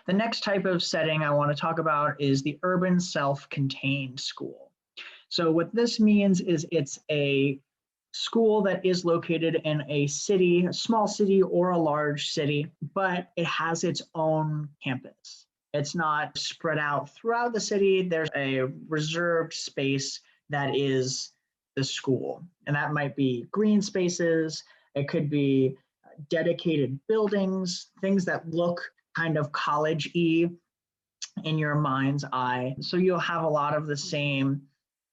The next type of setting I want to talk about is the urban self-contained school. So what this means is it's a school that is located in a city, a small city or a large city, but it has its own campus. It's not spread out throughout the city. There's a reserved space that is the school. And that might be green spaces. It could be dedicated buildings, things that look kind of college-y in your mind's eye. So you'll have a lot of the same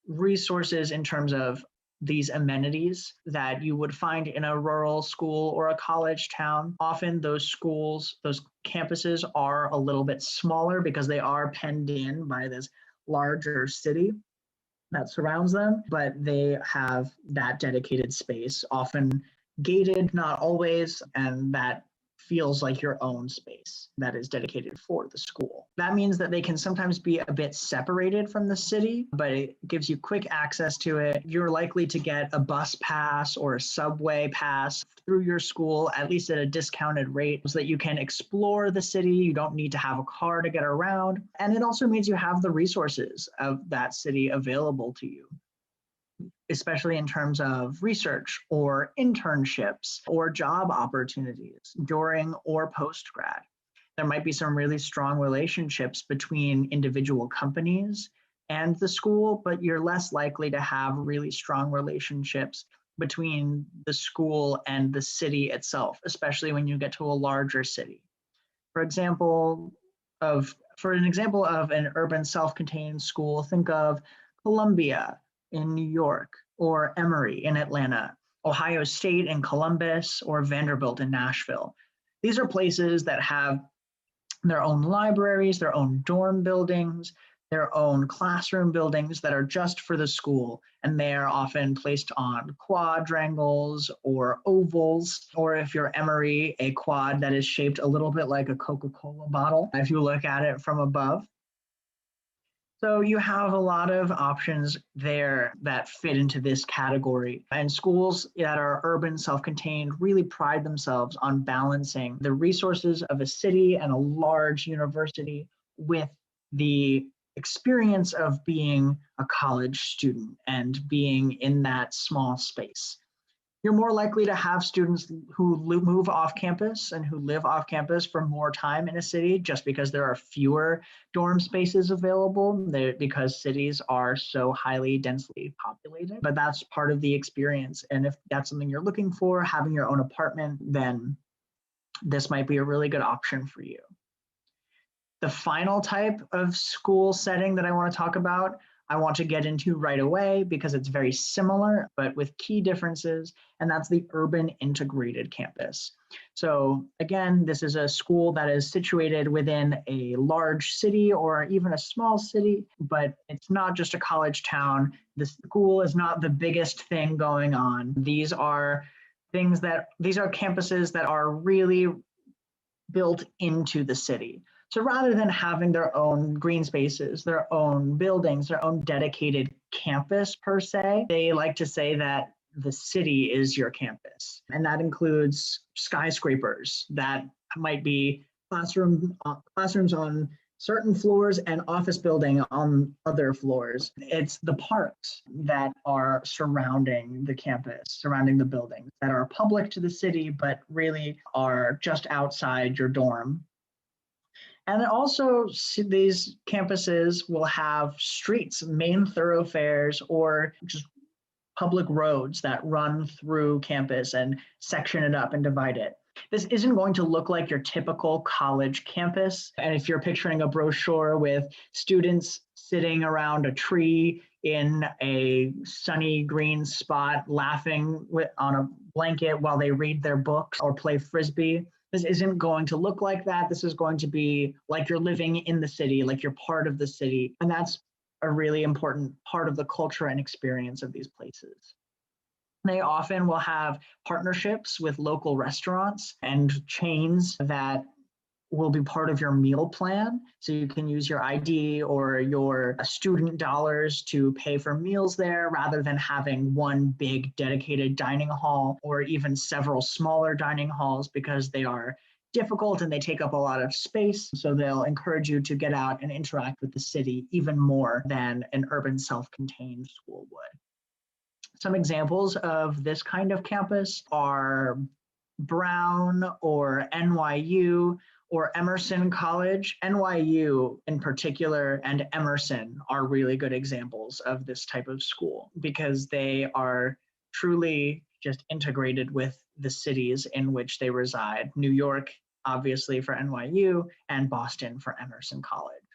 resources in terms of these amenities that you would find in a rural school or a college town. Often those schools, those campuses are a little bit smaller because they are penned in by this larger city that surrounds them, but they have that dedicated space, often gated, not always, and that feels like your own space that is dedicated for the school. That means that they can sometimes be a bit separated from the city, but it gives you quick access to it. You're likely to get a bus pass or a subway pass through your school, at least at a discounted rate, so that you can explore the city. You don't need to have a car to get around. And it also means you have the resources of that city available to you, especially in terms of research or internships or job opportunities during or post-grad. There might be some really strong relationships between individual companies and the school, but you're less likely to have really strong relationships between the school and the city itself, especially when you get to a larger city. For an example of an urban self-contained school, think of Columbia in New York, or Emory in Atlanta, Ohio State in Columbus, or Vanderbilt in Nashville. These are places that have their own libraries, their own dorm buildings, their own classroom buildings that are just for the school, and they are often placed on quadrangles or ovals, or if you're Emory, a quad that is shaped a little bit like a Coca-Cola bottle if you look at it from above. So you have a lot of options there that fit into this category. And schools that are urban, self-contained really pride themselves on balancing the resources of a city and a large university with the experience of being a college student and being in that small space. You're more likely to have students who move off campus and who live off campus for more time in a city just because there are fewer dorm spaces available because cities are so highly densely populated. But that's part of the experience. And if that's something you're looking for, having your own apartment, then this might be a really good option for you. The final type of school setting that I want to talk about, I want to get into right away because it's very similar, but with key differences, and that's the urban integrated campus. So again, this is a school that is situated within a large city or even a small city, but it's not just a college town. The school is not the biggest thing going on. These are campuses that are really built into the city. So rather than having their own green spaces, their own buildings, their own dedicated campus per se, they like to say that the city is your campus. And that includes skyscrapers that might be classrooms on certain floors and office building on other floors. It's the parks that are surrounding the campus, surrounding the buildings that are public to the city, but really are just outside your dorm. And also these campuses will have streets, main thoroughfares, or just public roads that run through campus and section it up and divide it. This isn't going to look like your typical college campus. And if you're picturing a brochure with students sitting around a tree in a sunny green spot, laughing on a blanket while they read their books or play Frisbee, this isn't going to look like that. This is going to be like you're living in the city, like you're part of the city. And that's a really important part of the culture and experience of these places. They often will have partnerships with local restaurants and chains that will be part of your meal plan. So you can use your ID or your student dollars to pay for meals there rather than having one big dedicated dining hall or even several smaller dining halls because they are difficult and they take up a lot of space. So they'll encourage you to get out and interact with the city even more than an urban self-contained school would. Some examples of this kind of campus are Brown or NYU or Emerson College. NYU in particular and Emerson are really good examples of this type of school because they are truly just integrated with the cities in which they reside. New York, obviously, for NYU, and Boston for Emerson College.